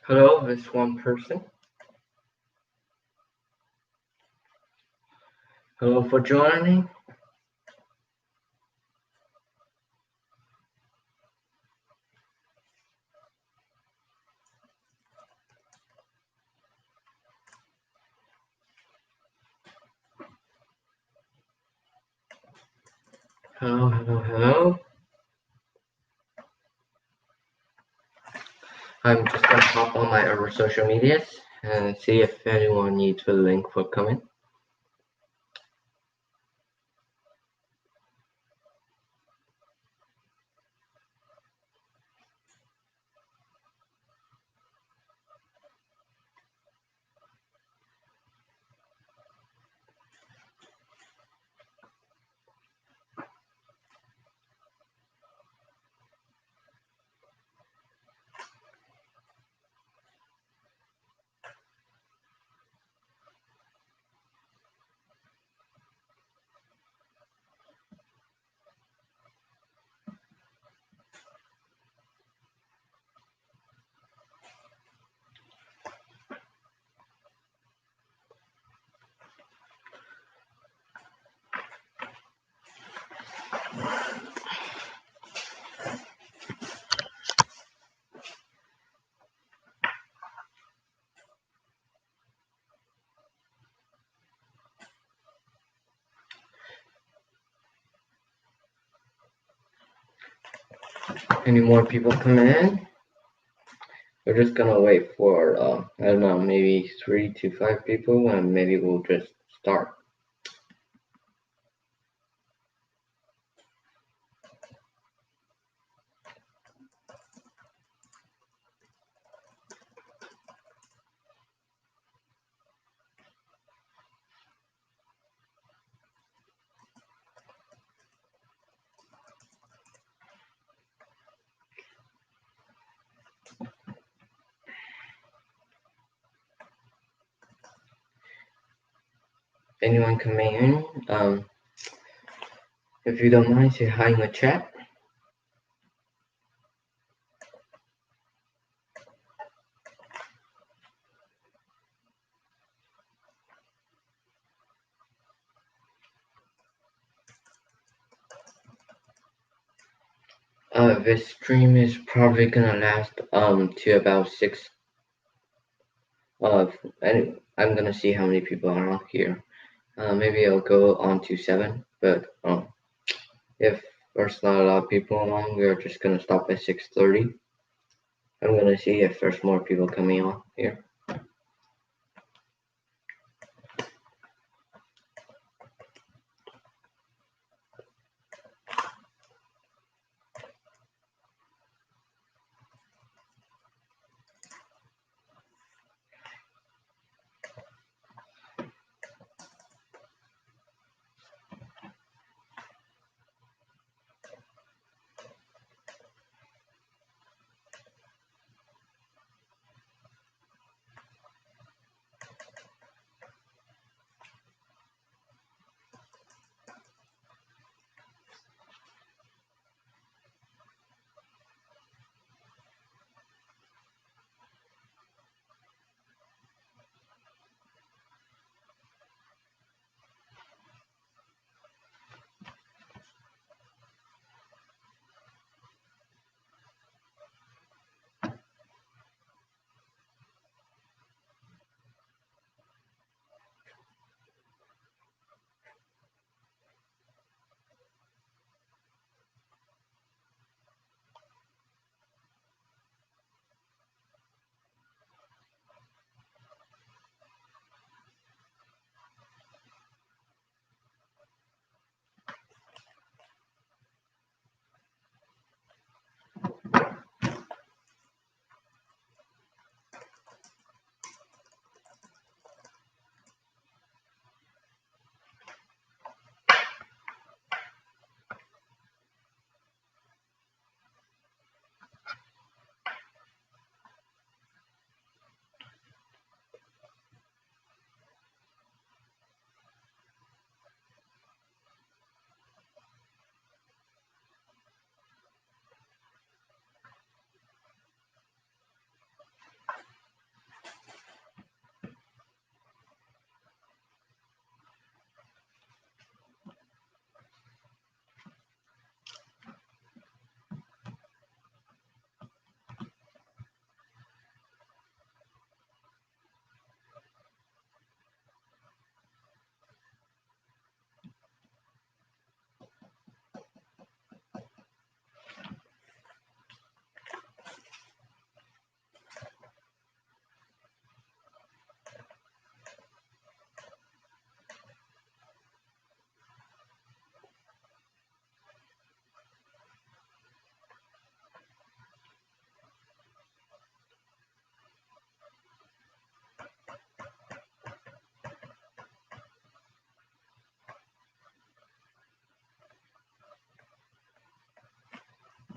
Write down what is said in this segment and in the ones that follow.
Hello, this one person. Hello for joining. Hello. I'm just gonna hop on my other social medias and see if anyone needs a link for coming. Any more people coming in? We're just gonna wait for I don't know, maybe 3 to 5 people, and maybe we'll just start. Anyone coming in? If you don't mind, say hi in the chat. This stream is probably gonna last to about 6. And I'm gonna see how many people are on here. Maybe I'll go on to 7, but if there's not a lot of people on, we're just gonna stop at 6:30. I'm gonna see if there's more people coming on here.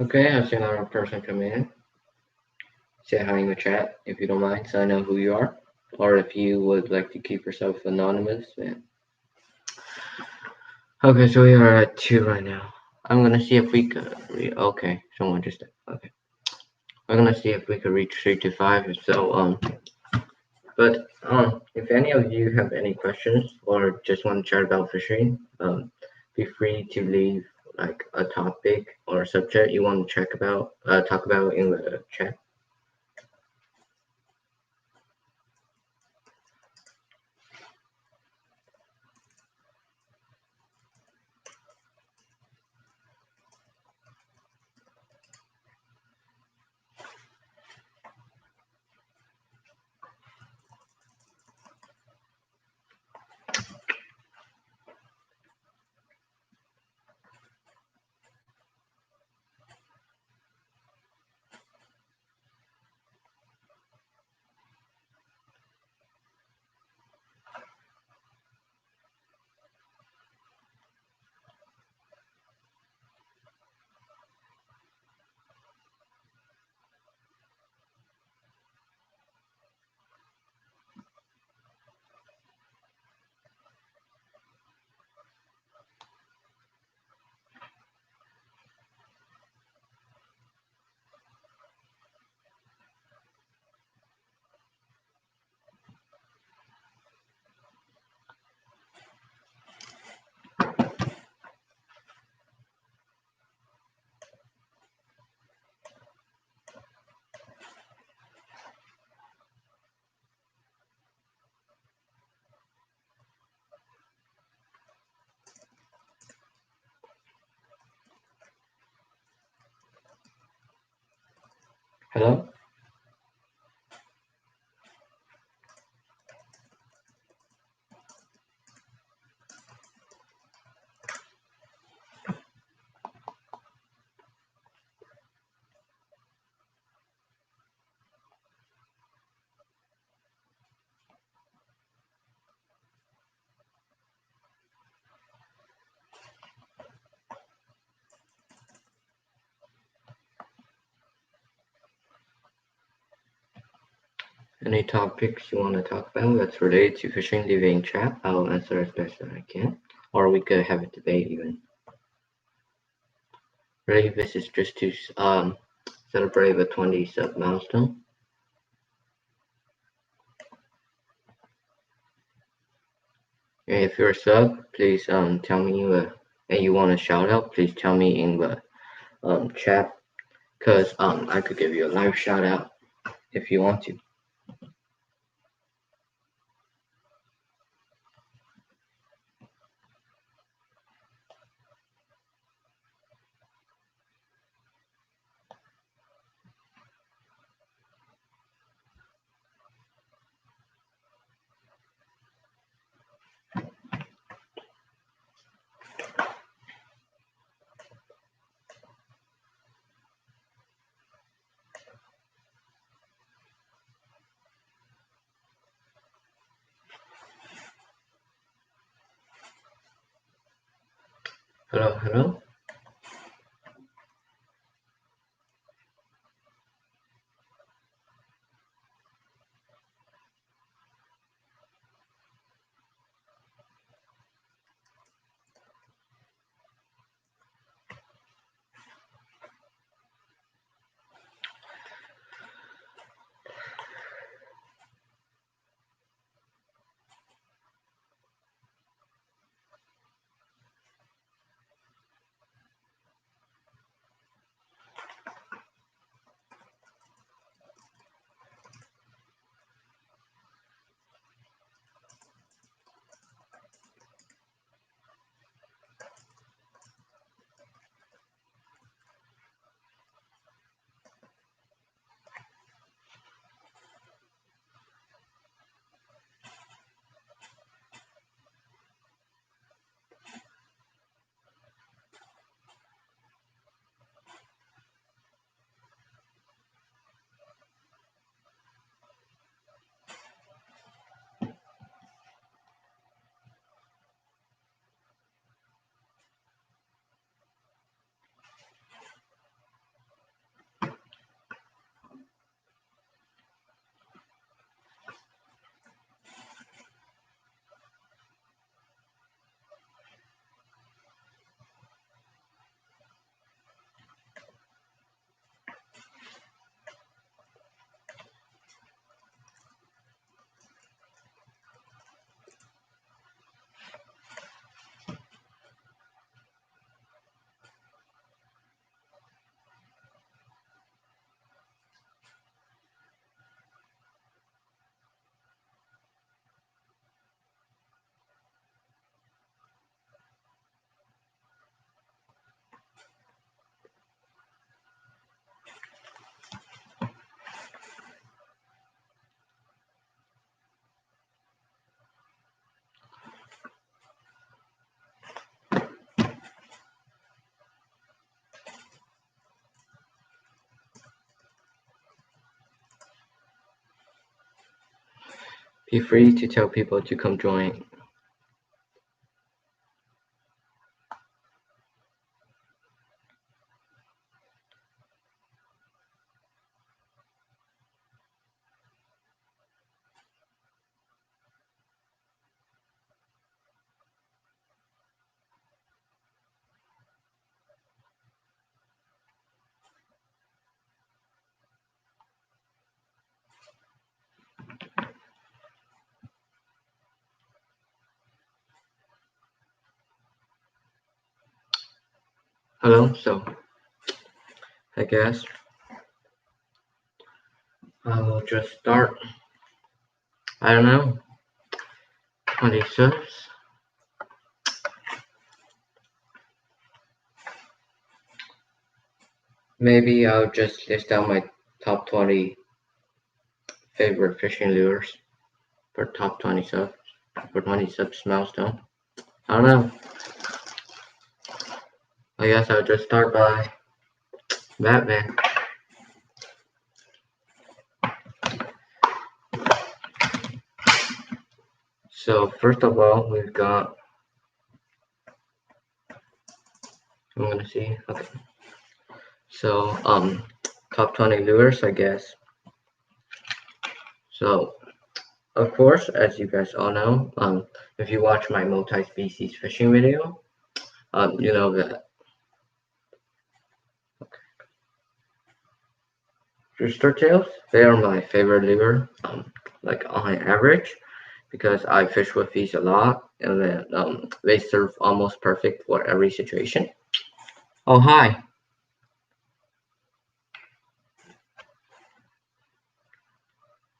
Okay, I see another person come in. Say hi in the chat if you don't mind, so I know who you are. Or if you would like to keep yourself anonymous, man. Okay, so we are at 2 right now. I'm gonna see if we could. Okay, someone just. Okay. I'm gonna see if we could reach 3 to 5. So, but if any of you have any questions or just want to chat about fishing, be free to leave like a topic or a subject you want to talk about in the chat. Hello? Any topics you want to talk about that's related to fishing, leave it in chat. I'll answer as best as I can. Or we could have a debate even. Really, this is just to celebrate the 20 sub milestone. And if you're a sub, please tell me and you want a shout out, please tell me in the chat, because I could give you a live shout out if you want to. Hello, hello. Feel free to tell people to come join. Hello, so I guess I will just start. I don't know, 26. Maybe I'll just list down my top 20 favorite fishing lures for top 20 subs, for 20 subs milestone. I don't know. I guess I'll just start by Batman. So first of all, we've got, I'm gonna see, okay. So, top 20 lures, I guess. So, of course, as you guys all know, if you watch my multi-species fishing video, you know that rooster tails, they are my favorite lure, like on average, because I fish with these a lot, and then they serve almost perfect for every situation. Oh, hi.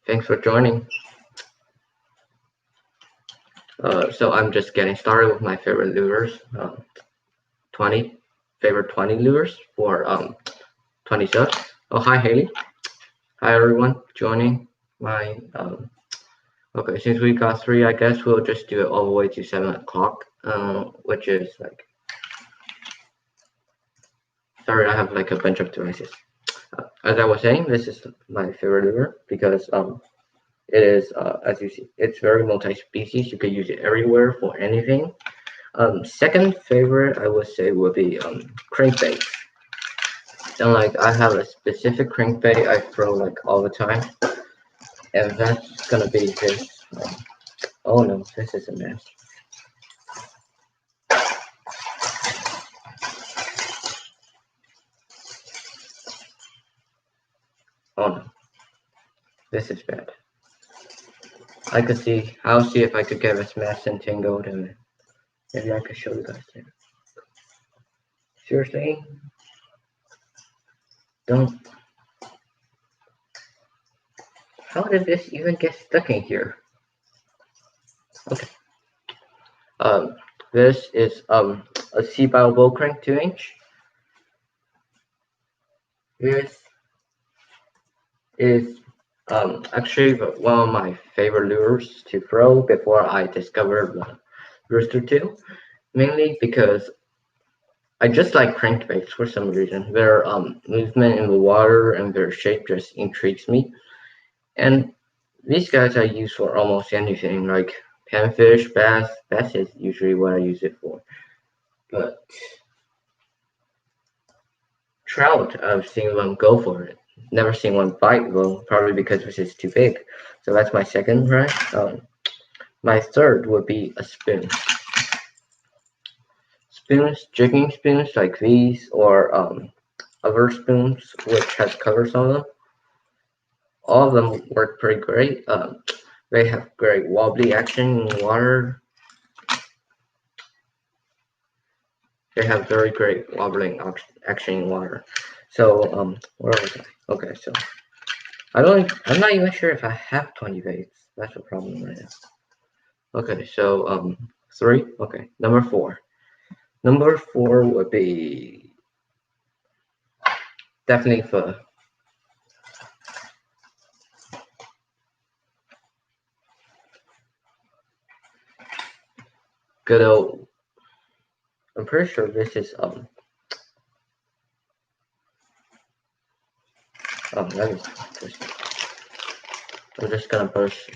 Thanks for joining. So I'm just getting started with my favorite lures. 20 favorite 20 lures for 20 subs. Oh, hi Haley. Hi everyone joining my okay, since we got 3, I guess we'll just do it all the way to 7 o'clock, which is like, sorry, I have like a bunch of devices. As I was saying, this is my favorite lure because it is, as you see, it's very multi-species. You can use it everywhere for anything. Second favorite, I would say, would be crankbait. And like, I have a specific crankbait I throw like all the time, and that's gonna be this. Oh no, this is a mess. Oh no, this is bad. I could see. I'll see if I could get this mess entangled, and maybe I could show you guys there. Seriously, don't. How did this even get stuck in here? Okay. Um, this is a Sea-Bio bow crank 2-inch. This is actually one of my favorite lures to throw before I discovered Rooster 2, mainly because I just like crankbaits for some reason. Their movement in the water and their shape just intrigues me. And these guys I use for almost anything, like panfish, bass. Bass is usually what I use it for. But trout, I've seen them go for it. Never seen one bite though, probably because this is too big. So that's my second right. My third would be a spoon. Spoons, jigging spoons like these, or other spoons which has colors on them. All of them work pretty great. They have great wobbly action in water. They have very great wobbling action in water. So where was I? Okay, so I'm not even sure if I have 20 baits. That's the problem right now. Okay, so 3. Okay, number 4. Number 4 would be definitely for good old. I'm pretty sure this is let me just I'm just gonna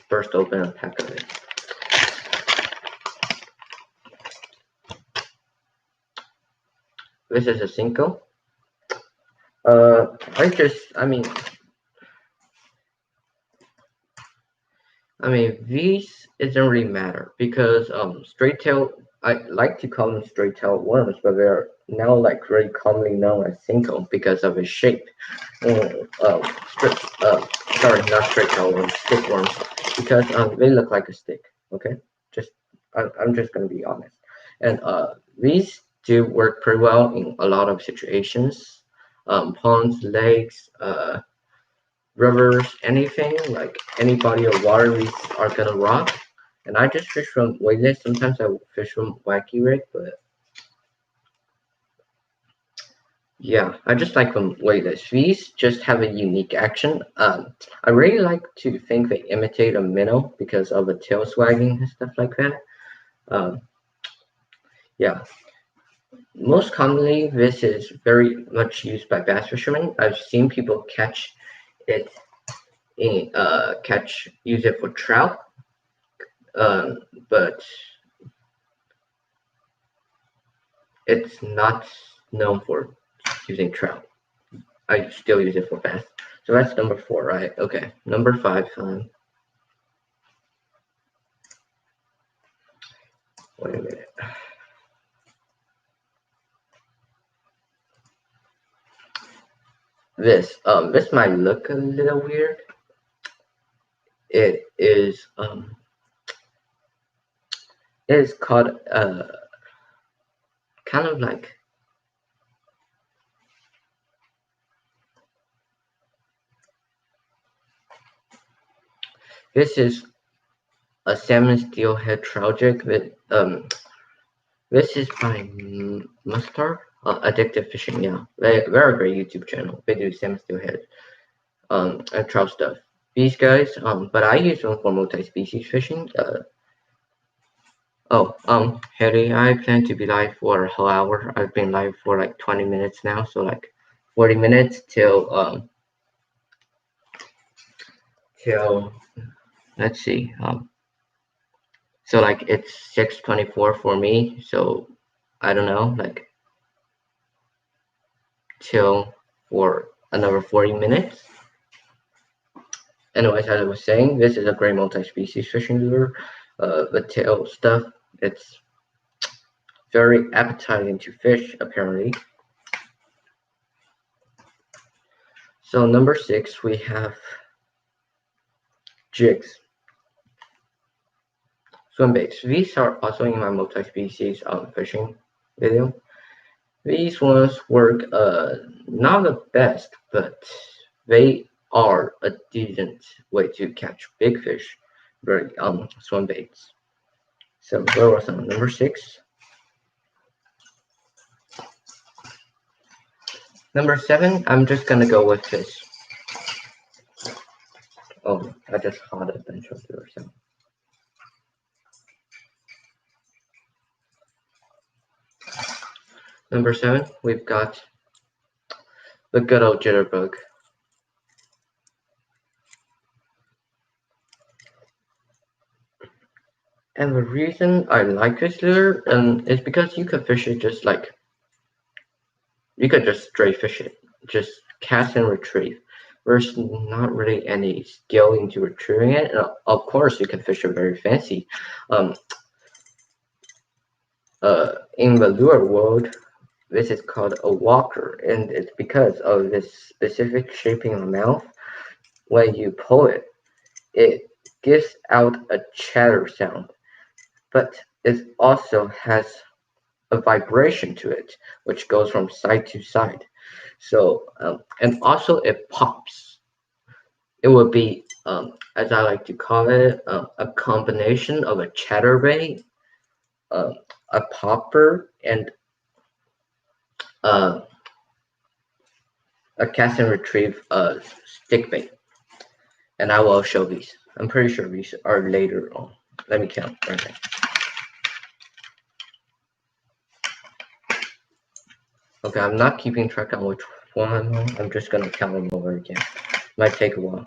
burst open a pack of it. This is a Cinco. I mean, these it doesn't really matter because straight tail. I like to call them straight tail worms, but they're now like very commonly known as Cinco because of its shape. Straight, sorry, not straight tail worms, stick worms, because they look like a stick. Okay, just I'm just gonna be honest, and these do work pretty well in a lot of situations, ponds, lakes, rivers, anything like any body of water, these are gonna rock. And I just fish from weightless. Sometimes I fish from wacky rig, but yeah, I just like them weightless. These just have a unique action. I really like to think they imitate a minnow because of the tail swagging and stuff like that. Um, yeah, most commonly this is very much used by bass fishermen. I've seen people catch it use it for trout, um, but it's not known for using trout. I still use it for bass. So that's number 4, right? Okay, number 5. Wait a minute. This might look a little weird. It is it is called kind of like this is a salmon steelhead trout jig with this is by Mustard Addictive Fishing. Yeah, very great YouTube channel. They do salmon steelhead and trout stuff. These guys but I use them for multi-species fishing. Harry, I plan to be live for a whole hour. I've been live for like 20 minutes now, so like 40 minutes till let's see. So like it's 6:24 for me, so I don't know, like till for another 40 minutes. Anyways, as I was saying, this is a great multi-species fishing lure. The tail stuff, it's very appetizing to fish, apparently. So number 6, we have jigs. Swim baits. These are also in my multi-species fishing video. These ones work not the best, but they are a decent way to catch big fish, very swim baits. So where was on number 6? Number 7, I'm just gonna go with this. Oh, I just caught a bunch of yours. So. Number 7, we've got the good old jitterbug. And the reason I like this lure is because you could fish it just like you could just straight fish it, just cast and retrieve. There's not really any skill into retrieving it. And of course, you can fish it very fancy. Um, in the lure world, this is called a walker, and it's because of this specific shaping of the mouth. When you pull it, it gives out a chatter sound, but it also has a vibration to it, which goes from side to side. So, and also it pops. It would be, as I like to call it, a combination of a chatterbait, uh, a popper, and uh, a cast and retrieve stick bait. And I will show these. I'm pretty sure these are later on. Let me count. Okay. Okay, I'm not keeping track on which one I'm on. I'm just gonna count them over again. Might take a while.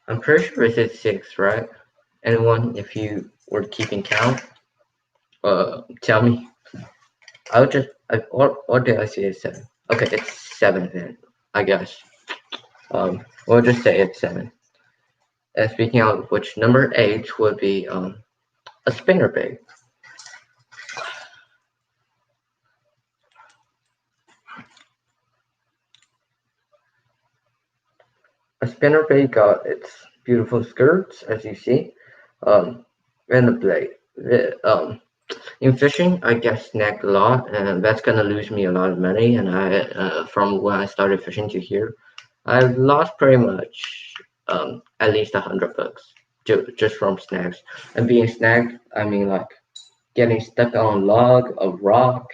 I'm pretty sure this is 6, right? Anyone, if you were keeping count, tell me. Or did I say it's 7? Okay, it's 7 then, I guess. We'll just say it's 7. And speaking of which, number 8 would be a spinnerbait. A spinnerbait got its beautiful skirts, as you see, um, and the blade. In fishing, I get snagged a lot, and that's gonna lose me a lot of money. And from when I started fishing to here, I've lost pretty much at least $100 just from snags. And being snagged, I mean like getting stuck on a log, a rock,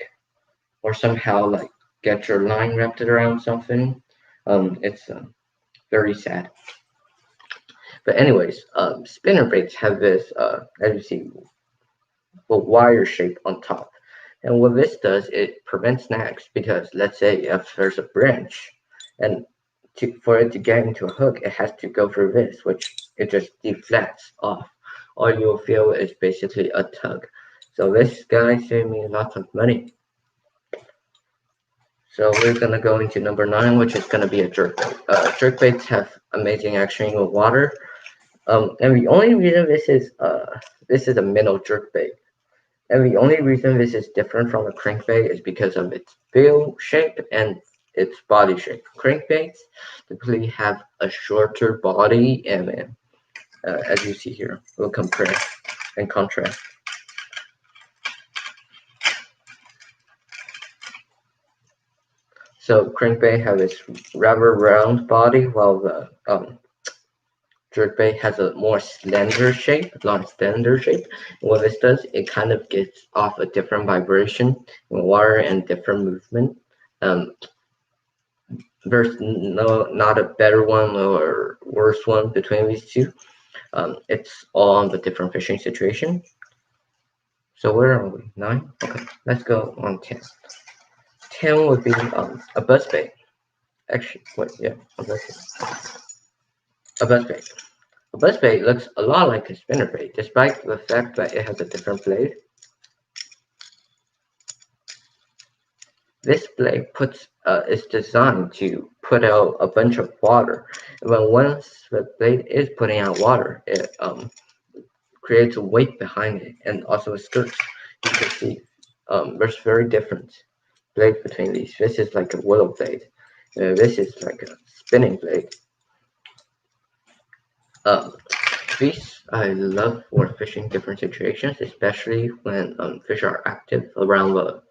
or somehow like get your line wrapped around something. It's very sad. But anyways, spinner baits have this, as you see, a wire shape on top. And what this does, it prevents snags because let's say if there's a branch and for it to get into a hook, it has to go through this, which it just deflects off. All you'll feel is basically a tug. So this guy saved me lots of money. So we're gonna go into number 9, which is gonna be a jerkbait. Jerkbaits have amazing action with water. And the only reason this is a minnow jerkbait. And the only reason this is different from a crankbait is because of its bill shape and its body shape. Crankbaits typically have a shorter body and as you see here, will compress and contrast. So crankbait have this rather round body while the jerkbait has a more slender shape, long slender shape. What this does, it kind of gives off a different vibration in water and different movement. Um, there's not a better one or worse one between these two. It's all on the different fishing situation. So where are we? 9? Okay, let's go on 10. 10 would be a buzzbait. Actually, wait, yeah, a buzzbait. A buzzbait. A buzzbait looks a lot like a spinnerbait, despite the fact that it has a different blade. This blade is designed to put out a bunch of water. And when once the blade is putting out water, it creates a weight behind it and also a skirt. You can see there's very different blades between these. This is like a willow blade. This is like a spinning blade. These I love for fishing different situations, especially when fish are active around the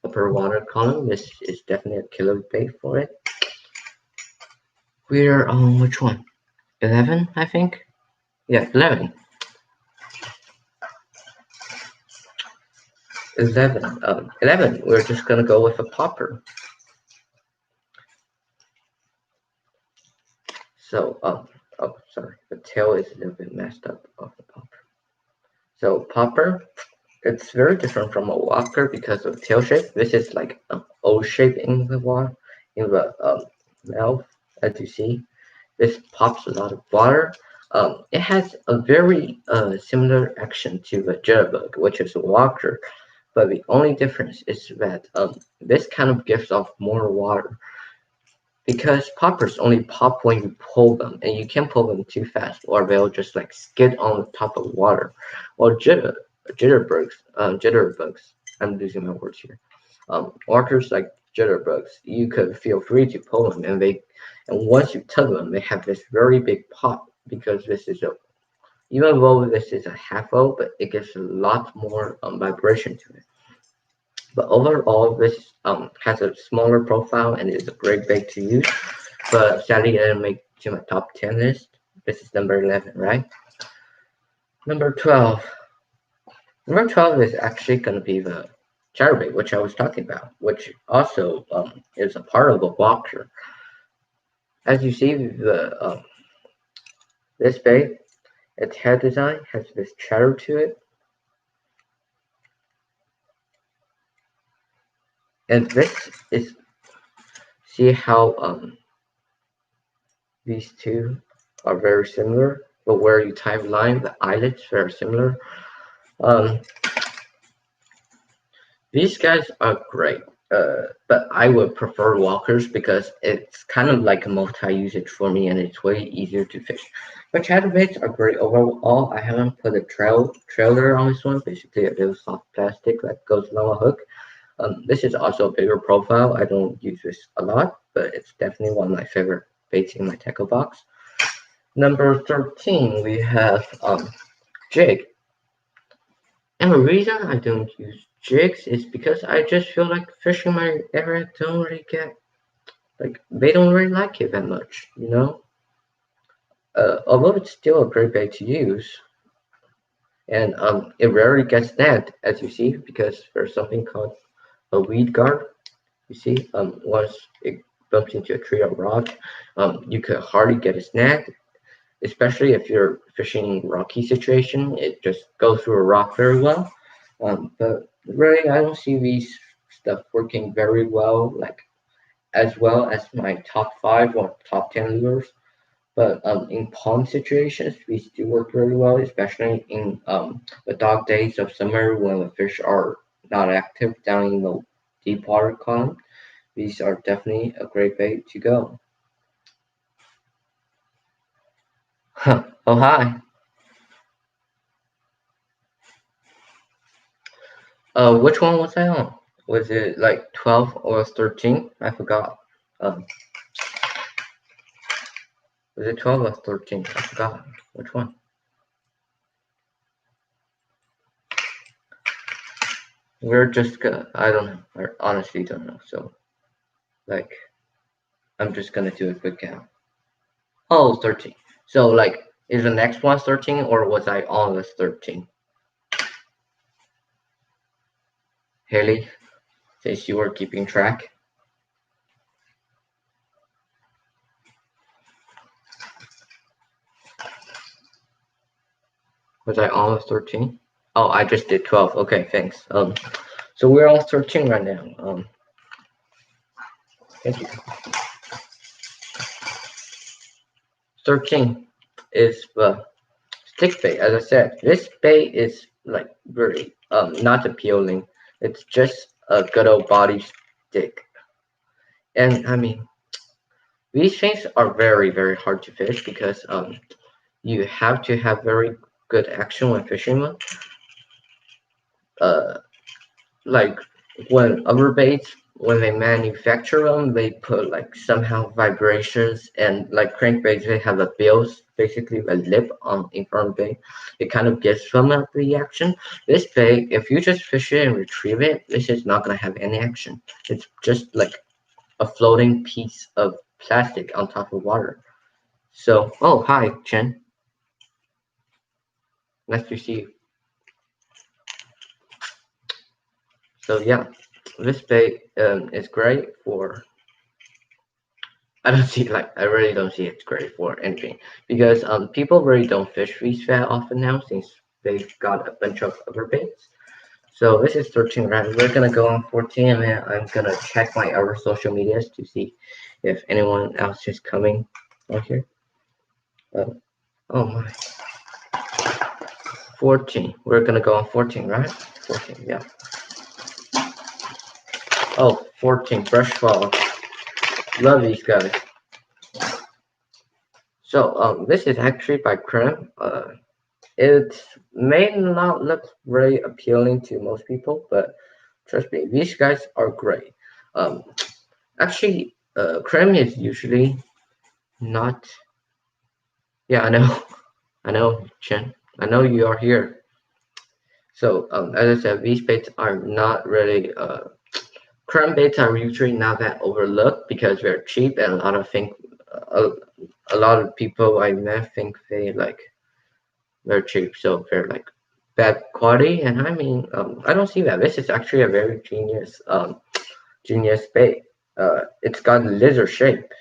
upper water column. This is definitely a killer bait for it. We're on which one? 11, I think. Yeah, 11. 11. 11. We're just gonna go with a popper. So, oh, sorry, the tail is a little bit messed up of the popper. So, popper, it's very different from a walker because of tail shape. This is like an O shape in the water, in the mouth, as you see. This pops a lot of water. It has a very similar action to the jitterbug, which is a walker, but the only difference is that this kind of gives off more water because poppers only pop when you pull them, and you can't pull them too fast, or they'll just like skid on the top of water. Or jitterbugs. I'm losing my words here. Walkers like jitterbugs, you could feel free to pull them, and once you tug them, they have this very big pop because this is a even though this is a half O, but it gives a lot more vibration to it. But overall, this has a smaller profile and is a great bait to use. But sadly, it didn't make to my top 10 list. This is number 11, right? Number 12. Number 12 is actually going to be the chatterbait, which I was talking about, which also is a part of the walker. As you see, this bait, its head design has this chatter to it. And this is, see how these two are very similar, but where you tie line, the eyelets very similar. Um, these guys are great, but I would prefer walkers because it's kind of like a multi-usage for me and it's way easier to fish. But chatterbaits are great overall. I haven't put a trailer on this one, basically a little soft plastic that goes along a hook. This is also a bigger profile. I don't use this a lot, but it's definitely one of my favorite baits in my tackle box. Number 13, we have jig. And the reason I don't use jigs is because I just feel like fishing my area don't really get like they don't really like it that much, you know. Although it's still a great bait to use, and it rarely gets snagged, as you see, because there's something called a weed guard. You see, once it bumps into a tree or rock, you could hardly get it snagged, especially if you're fishing rocky situation. It just goes through a rock very well. But really, I don't see these stuff working very well, like as well as my top five or top 10 lures. But in pond situations, these do work really well, especially in the dog days of summer when the fish are not active down in the deep water column. These are definitely a great bait to go. Oh, hi. Which one was I on? Was it like 12 or 13? I forgot. Um, was it 12 or 13? I forgot. Which one? We're just gonna, I don't know. I honestly don't know. So, like, I'm just gonna do a quick count. Oh, 13. So, like, is the next one 13 or was I on this 13? Haley, since you were keeping track, was I on the 13? Oh, I just did 12. Okay, thanks. So we're on 13 right now. Thank you. 13 is the stick bait. As I said, this bait is like really not appealing. It's just a good old body stick. And I mean, these things are very, very hard to fish because you have to have very good action when fishing them. Uh, like when other baits, when they manufacture them, they put like somehow vibrations and like crankbaits, they have a bills, basically a lip on in front of the bait. It kind of gives them a reaction. This bait, if you just fish it and retrieve it, this is not gonna have any action. It's just like a floating piece of plastic on top of water. So, oh hi Chen, nice to see you. So yeah, this bait is great for I don't see like I really don't see it's great for anything because people really don't fish these fat often now since they've got a bunch of other baits. So this is 13 right. We're gonna go on 14 and then I'm gonna check my other social medias to see if anyone else is coming on here. Uh, oh my 14. We're gonna go on 14, right? 14, yeah. Oh, 14 fresh fall. Love these guys. So this is actually by Krem. It may not look very appealing to most people, but trust me, these guys are great. Um, actually, Krem is usually not. Yeah, I know, I know, Chen. I know you are here. So, as I said, these baits are not really. Krem baits are usually not that overlooked because they're cheap, and a, a lot of people I met think they like they're cheap, so they're like bad quality. And I mean, I don't see that. This is actually a very genius bait. It's got a lizard shape,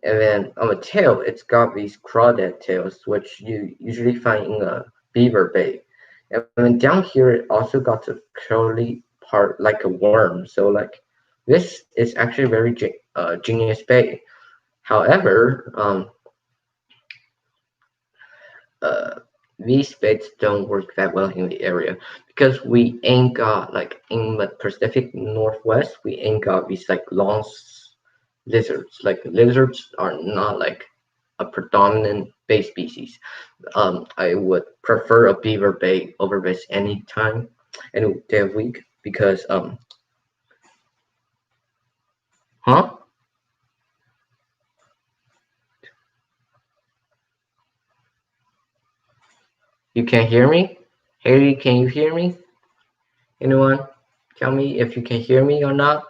and then on the tail, it's got these crawdad tails, which you usually find in a beaver bait. And then down here, it also got the curly part like a worm. So like, this is actually very genius bait. However, uh, these baits don't work that well in the area because we ain't got like in the Pacific Northwest. We ain't got these like long lizards. Like lizards are not like a predominant bait species. I would prefer a beaver bait over this any time, any day of week because huh? You can't hear me? Haley, can you hear me? Anyone? Tell me if you can hear me or not.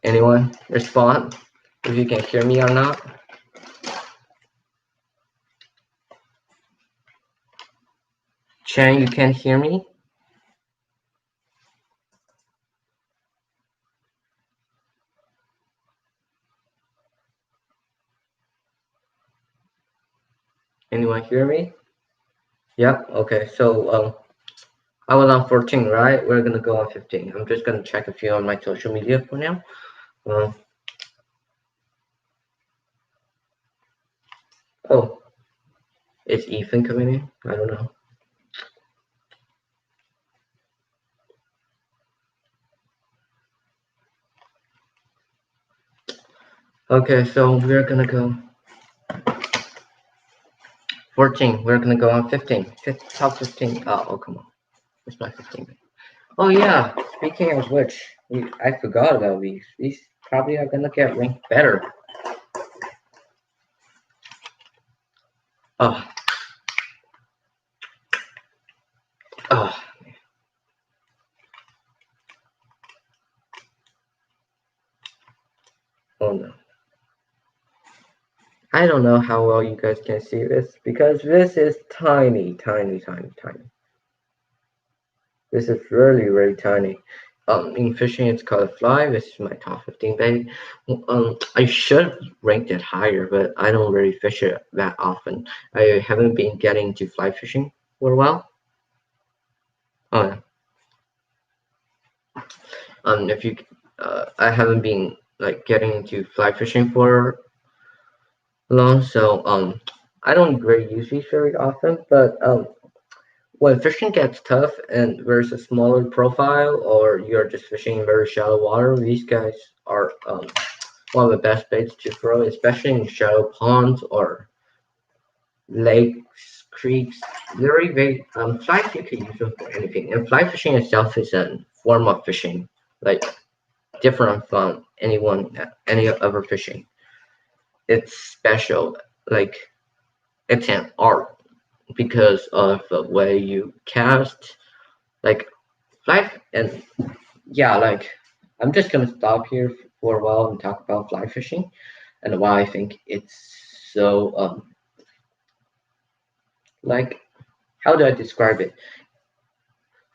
Anyone respond if you can hear me or not? Chan, you can hear me? Anyone hear me? Yep. Okay. So I was on 14, right? We're gonna go on 15. I'm just gonna check a few on my social media for now. Um, oh, is Ethan coming in? I don't know. Okay, so we're gonna go 14. We're gonna go on 15. Top 15. Oh, come on. It's my 15. Oh yeah. Speaking of which, I forgot about these. These probably are gonna get ranked better. Oh, oh, oh no. I don't know how well you guys can see this because this is tiny, tiny, tiny, tiny. This is really, really tiny. In fishing, it's called a fly. This is my top 15 bait. I should have ranked it higher, but I don't really fish it that often. I haven't been getting to fly fishing for a while. Oh, if you, I haven't been like getting into fly fishing for long, so I don't really use these very often. But when fishing gets tough and there's a smaller profile, or you're just fishing in very shallow water, these guys are one of the best baits to throw, especially in shallow ponds or lakes, creeks. Very, fly you can use them for anything. And fly fishing itself is a form of fishing, like different from any other fishing. It's special, like it's an art because of the way you cast, like fly and yeah, like I'm just gonna stop here for a while and talk about fly fishing and why I think it's so like how do I describe it?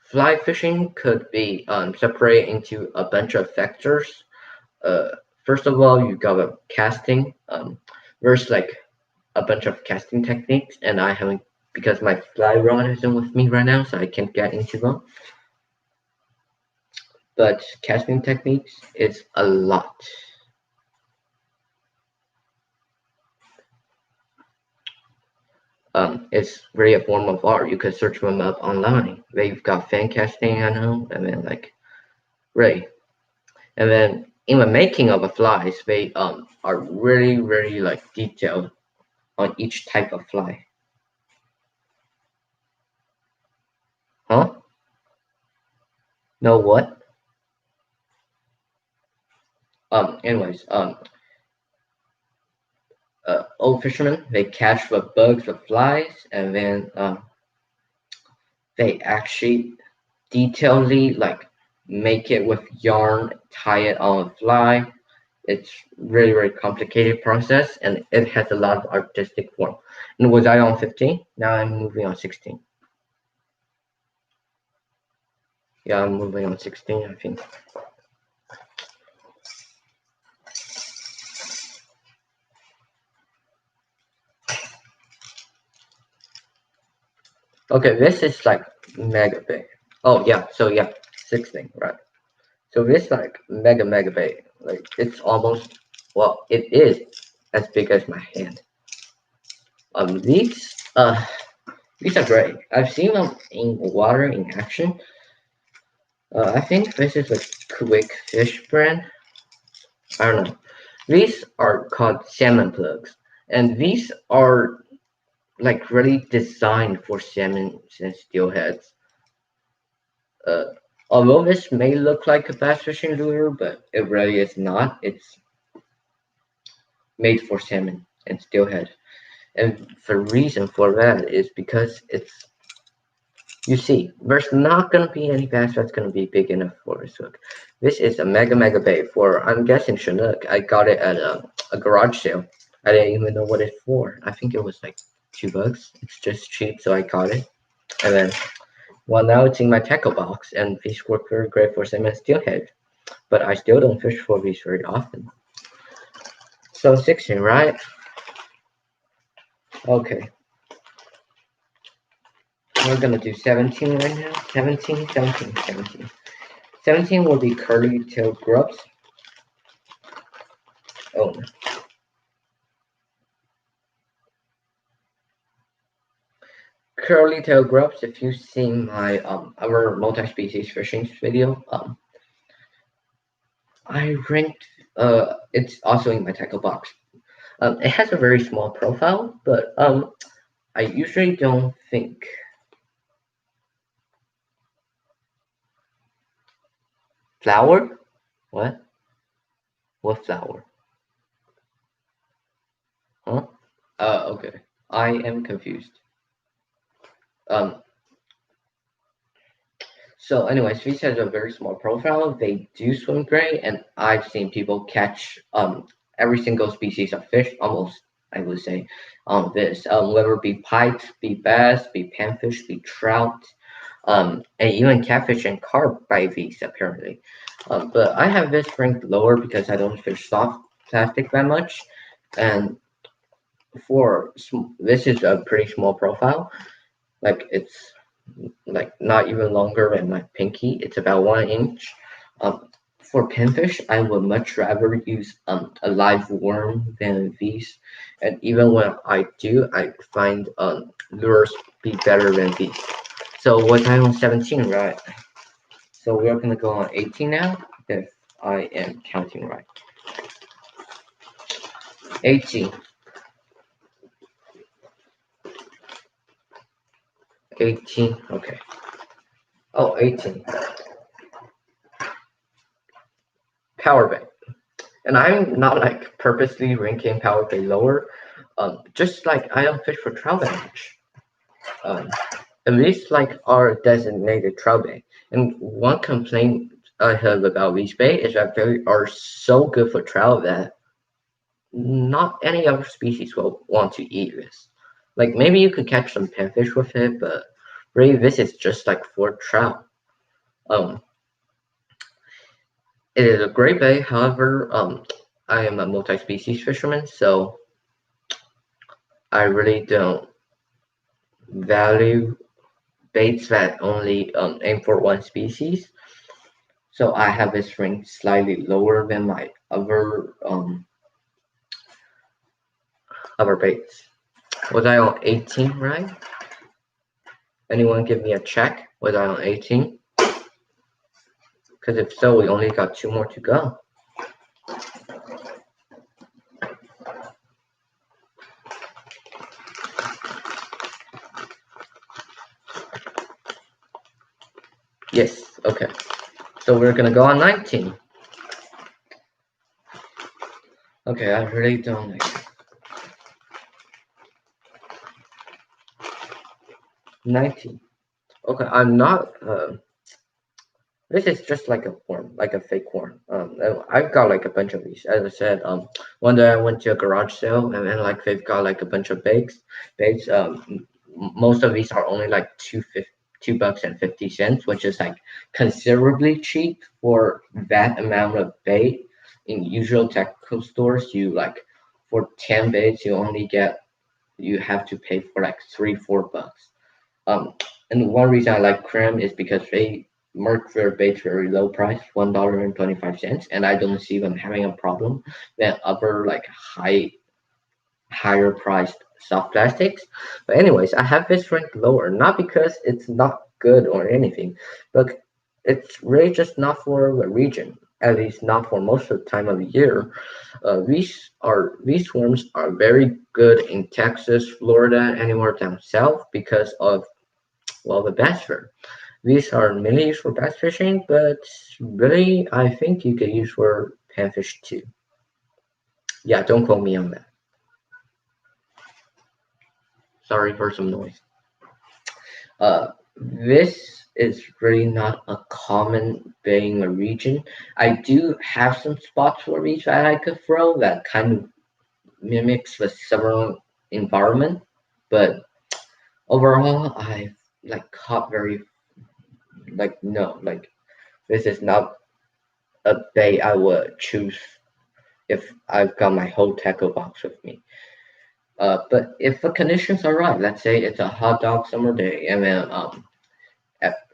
Fly fishing could be separated into a bunch of factors. Uh, First of all, you got a casting. There's like a bunch of casting techniques, and I haven't because my fly rod isn't with me right now, so I can't get into them. But casting techniques is a lot. It's really a form of art. You could search them up online. They've got fan casting, I know, and then like really, and then in the making of the flies, they are really like detailed on each type of fly. Huh? Know what? Anyways, old fishermen they catch the bugs, the flies, and then they actually detailedly like make it with yarn, tie it on a fly. It's really complicated process, and it has a lot of artistic form. And was I on 15? Now I'm moving on 16. Yeah, I'm moving on 16, I think. Okay, this is like mega big. Oh yeah, so yeah, 16, right? So this like mega bait. Like it's almost, well, it is as big as my hand. Um, these uh these are great. I've seen them in water in action. I think this is a quick fish brand. I don't know. These are called salmon plugs, and these are like really designed for salmon and steelheads. Uh, Although this may look like a bass fishing lure, but it really is not. It's made for salmon and steelhead. And the reason for that is because it's, you see, there's not going to be any bass that's going to be big enough for this hook. This is a mega bait for, I'm guessing, Chinook. I got it at a garage sale. I didn't even know what it's for. I think it was like $2. It's just cheap, so I got it. And then, well, now it's in my tackle box, and these work very great for salmon and steelhead. But I still don't fish for these very often. So 16, right? Okay. We're gonna do 17 right now. 17, 17, 17. 17 will be curly tail grubs. Oh, curly tail grubs. If you've seen my other multi-species fishing video, I ranked. It's also in my tackle box. It has a very small profile, but I usually don't think flower. What? What flower? Huh? Okay. I am confused. Um, So, anyways, fish has a very small profile. They do swim great, and I've seen people catch every single species of fish, almost I would say, on this. Whether it be pike, be bass, be panfish, be trout, and even catfish and carp by these apparently. But I have this ranked lower because I don't fish soft plastic that much, and this is a pretty small profile. Like it's like not even longer than my pinky. It's about 1 inch. For pinfish, I would much rather use a live worm than these. And even when I do, I find lures be better than these. So was I on 17, right? So we're gonna go on 18 now, if I am counting right. 18, 18. Okay. Oh, 18. Power bank. And I'm not like purposely ranking power play lower. Just like I don't fish for trout that much. Um, at least like our designated trout bait. And one complaint I have about these bait is that they are so good for trout that not any other species will want to eat this. Like maybe you could catch some panfish with it, but really this is just like for trout. Um, it is a great bait. However, I am a multi-species fisherman, so I really don't value baits that only aim for one species. So I have this ranked slightly lower than my other baits. Was I on 18, right? Anyone give me a check? Was I on 18? Because if so, we only got 2 more to go. Yes, okay. So we're gonna go on 19. Okay, I really don't like it. 19. Okay, I'm not this is just like a worm, like a fake worm. I've got like a bunch of these. As I said, one day I went to a garage sale, and then like they've got like a bunch of baits. Most of these are only like $2.50, which is like considerably cheap for that amount of bait. In usual technical stores, you like for 10 baits, you have to pay for like $3-4. Um, and one reason I like Crim is because mark their baits very low price, $1.25, and I don't see them having a problem than other like higher priced soft plastics. But anyways, I have this ranked lower, not because it's not good or anything, but it's really just not for the region. At least not for most of the time of the year. These worms are very good in Texas, Florida, anywhere down south because of well the bass fur. These are mainly used for bass fishing, but really I think you could use for panfish too. Yeah, don't quote me on that. Sorry for some noise. This is really not a common bait in the region. I do have some spots for these that I could throw that kind of mimics the southern environment, but overall, I like caught very like no like this is not a bait I would choose if I've got my whole tackle box with me. But if the conditions are right, let's say it's a hot dog summer day, and then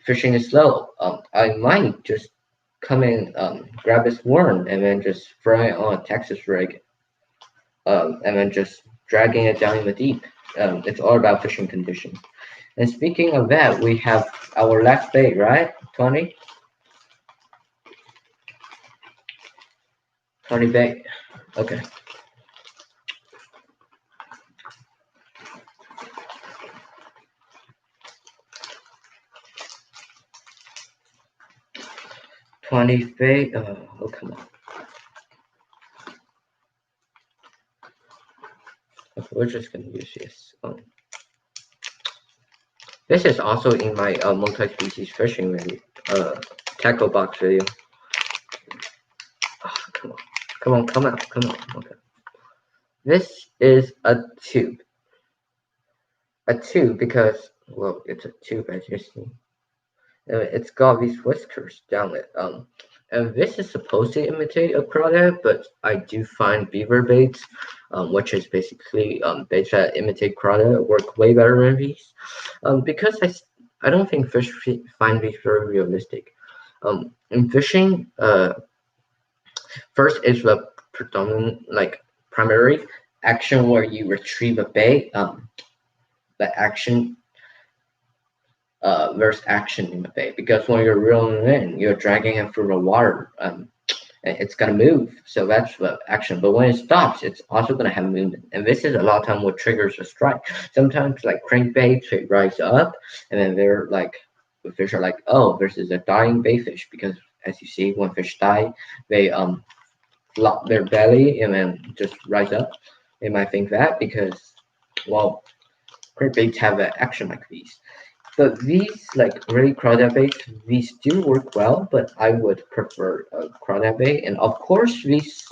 fishing is slow, I might just come in, grab this worm, and then just fry it on a Texas rig, and then just dragging it down in the deep. It's all about fishing conditions. And speaking of that, we have our last bait, right? 20? 20 bait. Okay. Twenty bait. Oh, come on. Okay, we're just gonna use this. This is also in my multi-species fishing video, tackle box video. Oh, come on, come on, come out, come on. Okay. This is a tube. A tube because well, it's a tube as you see. It's got these whiskers down it. And this is supposed to imitate a crawdad, but I do find beaver baits, which is basically baits that imitate crawdad, work way better than these. Because I don't think fish find these very realistic. In fishing, first is the predominant, like primary action where you retrieve a bait. The action there's action in the bait because when you're reeling it in, you're dragging it through the water. And it's gonna move, so that's the action. But when it stops, it's also gonna have movement, and this is a lot of time what triggers a strike. Sometimes like crankbaits, they rise up, and then they're like the fish are like, oh, this is a dying bait fish because as you see, when fish die, they flop their belly and then just rise up. They might think that because well, crankbaits have an action like these. But these like really crawdad baits, these do work well, but I would prefer a crawdad bait. And of course, these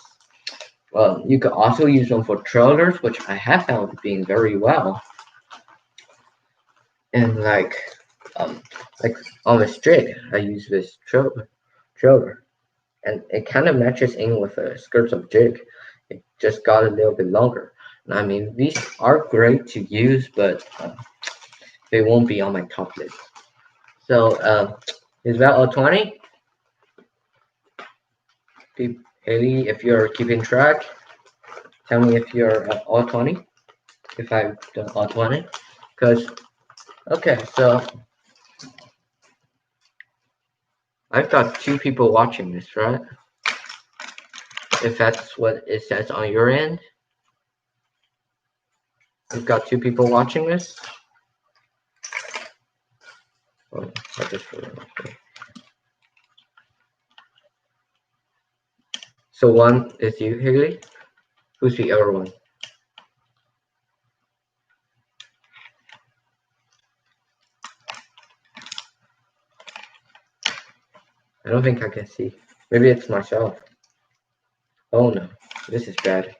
you could also use them for trailers, which I have found being very well. And like on the string, I use this trailer, and it kind of matches in with the skirts of jig. It just got a little bit longer. And I mean, these are great to use, but they won't be on my top list. So is that all 20? Haley, if you're keeping track, tell me if you're at all 20. If I've done all 20. Because, okay, so I've got 2 people watching this, right? If that's what it says on your end. We've got 2 people watching this. Oh, I just realized. So one is you, Haley. Who's the other one? I don't think I can see. Maybe it's myself. Oh no, this is bad.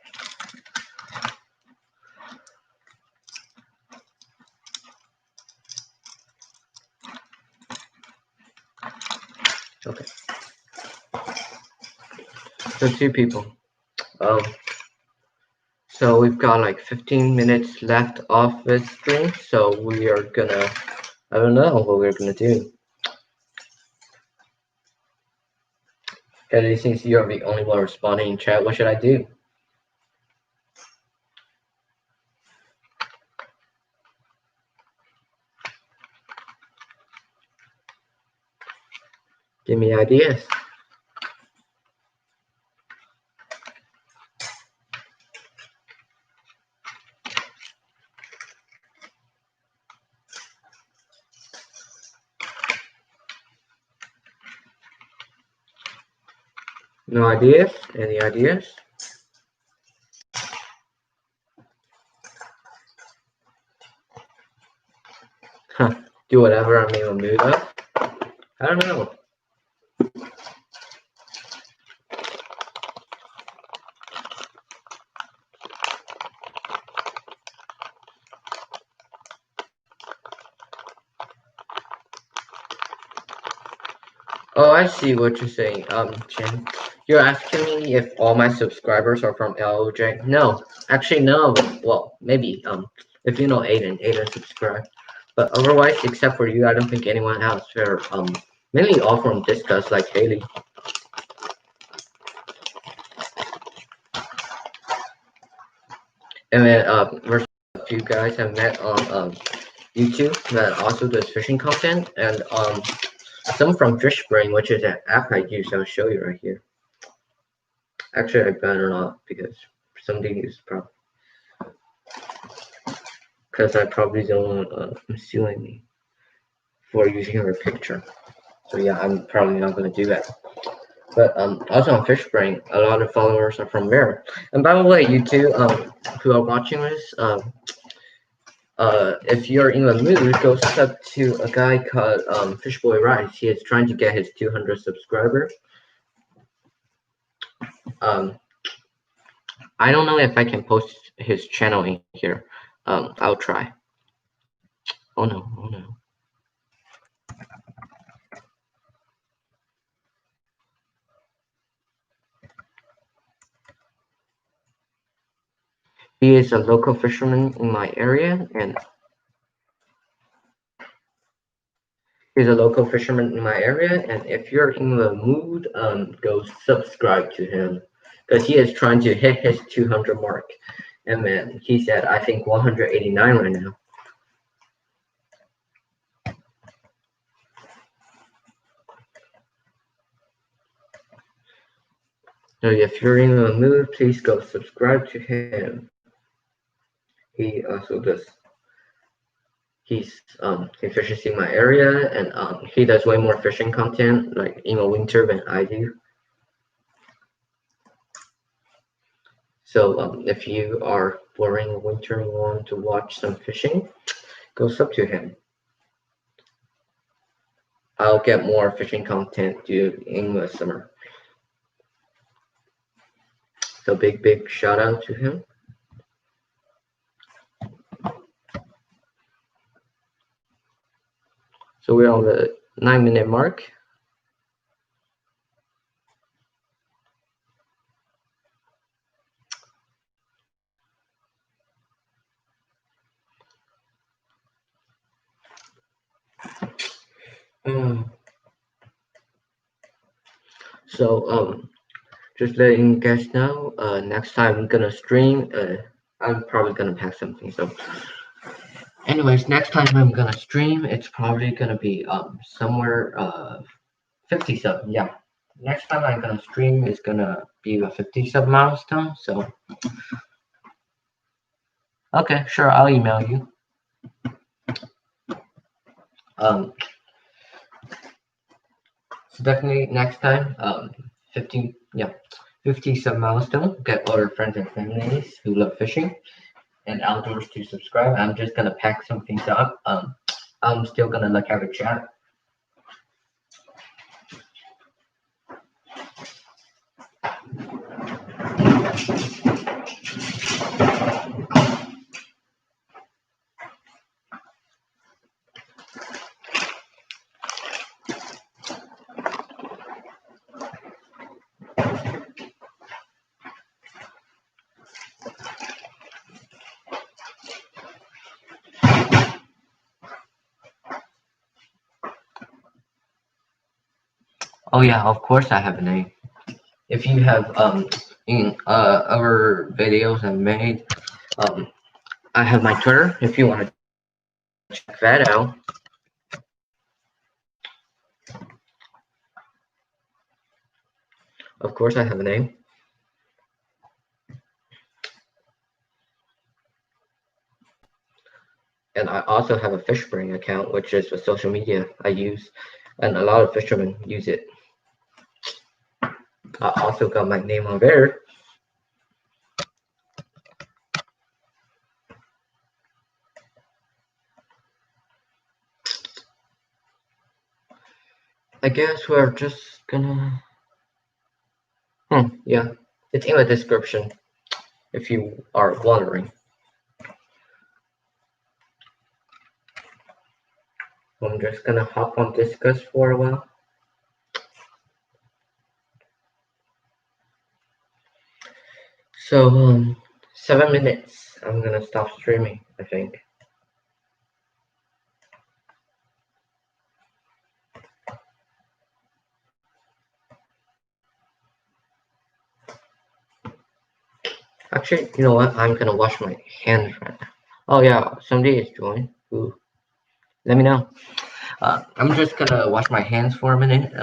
Okay. So 2 people. So we've got like 15 minutes left off this stream. So we are gonna, I don't know what we're gonna do. Kelly, since you're the only one responding in chat, what should I do? Give me ideas. No ideas? Any ideas? Huh. Do whatever I'm in the mood of? I don't know. Oh, I see what you're saying, Chen. You're asking me if all my subscribers are from LOJ? No, actually, no. Well, maybe, if you know Aiden subscribe. But otherwise, except for you, I don't think anyone else. They're, mainly all from Discuss, like Haley. And then, there's a few guys I met on, YouTube that also does fishing content, and, some from FishBrain, which is an app I use. I'll show you right here. Actually, I better not because somebody is probably because I probably don't want suing me for using her picture. So yeah, I'm probably not gonna do that. But also on FishBrain, a lot of followers are from there. And by the way, you two who are watching this, if you're in the mood, go sub to a guy called Fishboy Rice. He is trying to get his 200 subscribers. I don't know if I can post his channel in here. I'll try. Oh no, oh no. He is a local fisherman in my area, and if you're in the mood, go subscribe to him because he is trying to hit his 200 mark. And man, he said I think 189 right now. So if you're in the mood, please go subscribe to him. He also does. He fishes in my area, and he does way more fishing content like in the winter than I do. So if you are boring winter and want to watch some fishing, go sub to him. I'll get more fishing content due in the summer. So big shout out to him. So we're on the 9-minute mark. So just letting you guys know, next time I'm gonna stream, I'm probably gonna pack something. So anyways, next time I'm gonna stream, it's probably gonna be somewhere 50 sub. Yeah, next time I'm gonna stream is gonna be a 50 sub milestone. So okay, sure, I'll email you. So definitely next time, 50 sub milestone. Get other friends and families who love fishing and outdoors to subscribe. I'm just gonna pack some things up. I'm still gonna look at the chat. Oh yeah, of course I have a name. if you have in other videos I've made, um, I have my Twitter if you want to check that out. Of course, I have a name. And I also have a Fishbrain account, which is a social media I use, and a lot of fishermen use it. I also got my name on there. I guess we're just gonna. Yeah, it's in the description if you are wondering. I'm just gonna hop on Discuss for a while. So, 7 minutes. I'm gonna stop streaming, I think. Actually, you know what? I'm gonna wash my hands right now. Oh yeah, somebody is joined. Ooh, let me know. I'm just gonna wash my hands for a minute,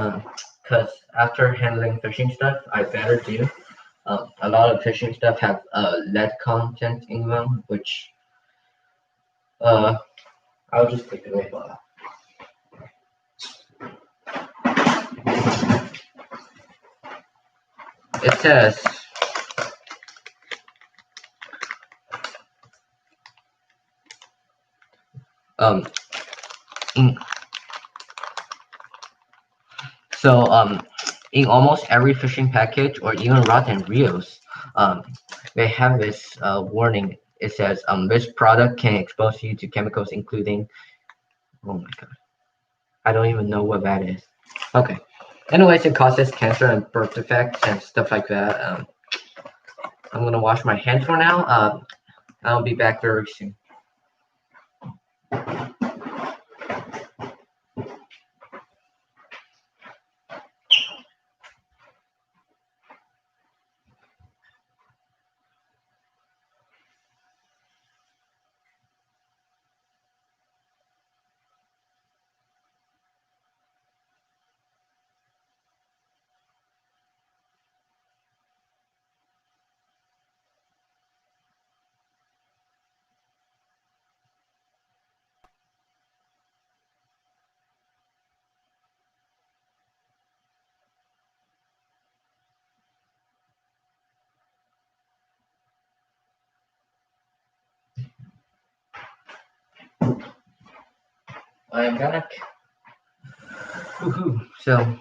cause after handling fishing stuff, I better do. A lot of fishing stuff have lead content in them, which uh, I'll just take it away. It says um, in, in almost every fishing package or even rod and reels, um, they have this warning. It says this product can expose you to chemicals including. Oh my god, I don't even know what that is. Okay. Anyways, it causes cancer and birth defects and stuff like that. I'm gonna wash my hands for now. I'll be back very soon. I am back. Woohoo! So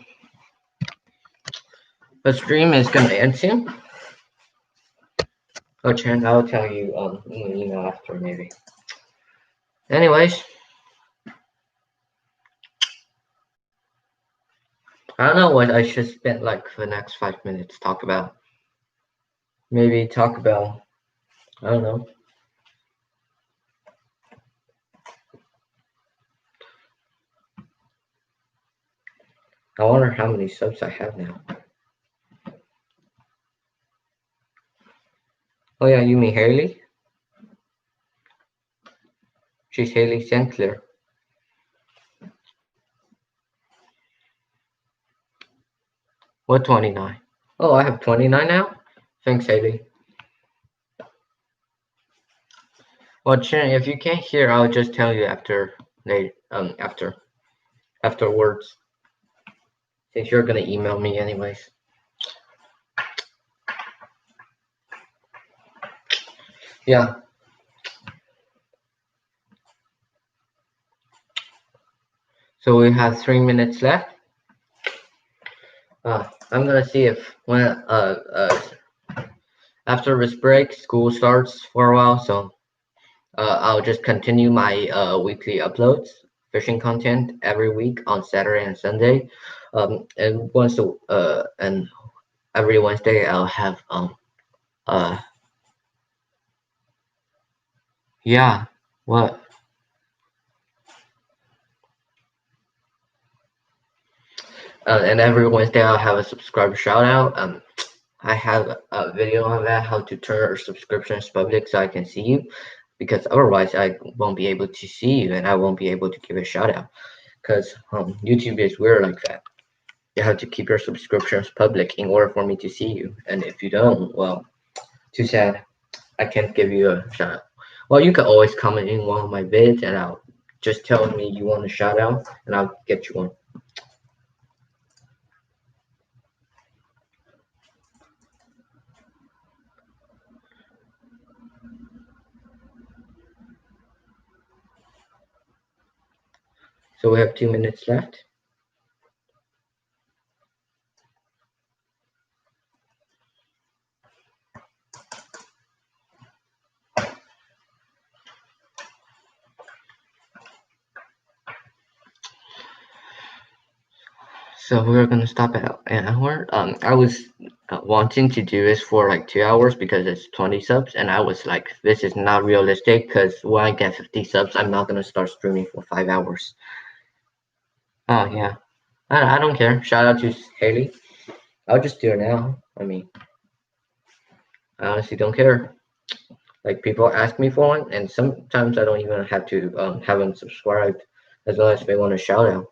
the stream is gonna end soon. Oh, Chen, I'll tell you in an email after maybe. Anyways, I don't know what I should spend like the next 5 minutes talk about. Maybe talk about I don't know. I wonder how many subs I have now. Oh yeah, you mean Haley? She's Haley Sinclair. What 29? Oh, I have 29 now? Thanks, Haley. Well, Chen, if you can't hear, I'll just tell you afterwards. Since you're gonna email me anyways. Yeah. So we have 3 minutes left. I'm gonna see if when after this break, school starts for a while, so I'll just continue my weekly uploads, fishing content every week on Saturday and Sunday. And every Wednesday I'll have yeah, what? And every Wednesday I'll have a subscriber shout out. I have a video on that, how to turn your subscriptions public so I can see you, because otherwise I won't be able to see you and I won't be able to give a shout out. Because YouTube is weird like that. You have to keep your subscriptions public in order for me to see you, and if you don't, well, too sad. I can't give you a shout out. Well, you can always comment in one of my vids and I'll just tell me you want a shout out and I'll get you one. So we have 2 minutes left. So we're gonna stop at an hour. I was wanting to do this for like 2 hours because it's 20 subs, and I was like, this is not realistic because when I get 50 subs, I'm not gonna start streaming for 5 hours. Oh yeah, I don't care. Shout out to Haley. I'll just do it now. I mean, I honestly don't care. Like people ask me for one, and sometimes I don't even have to have them subscribed, as well as they want a shout out.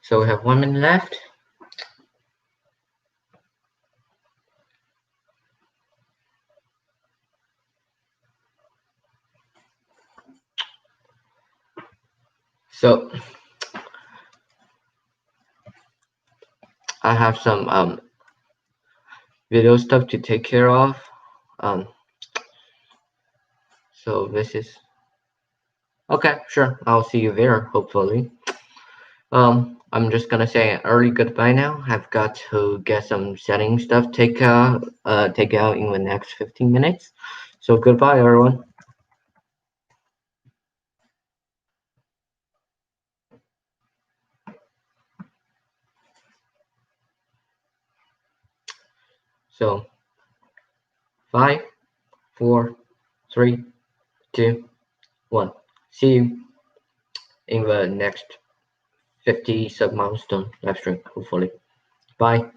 So we have 1 minute left. So I have some video stuff to take care of. Um, so this is okay. Sure, I'll see you there. Hopefully. I'm just gonna say an early goodbye now. I've got to get some setting stuff take out in the next 15 minutes. So goodbye, everyone. So 5, 4, 3, 2, 1. See you in the next 50 sub milestone live stream. Hopefully. Bye.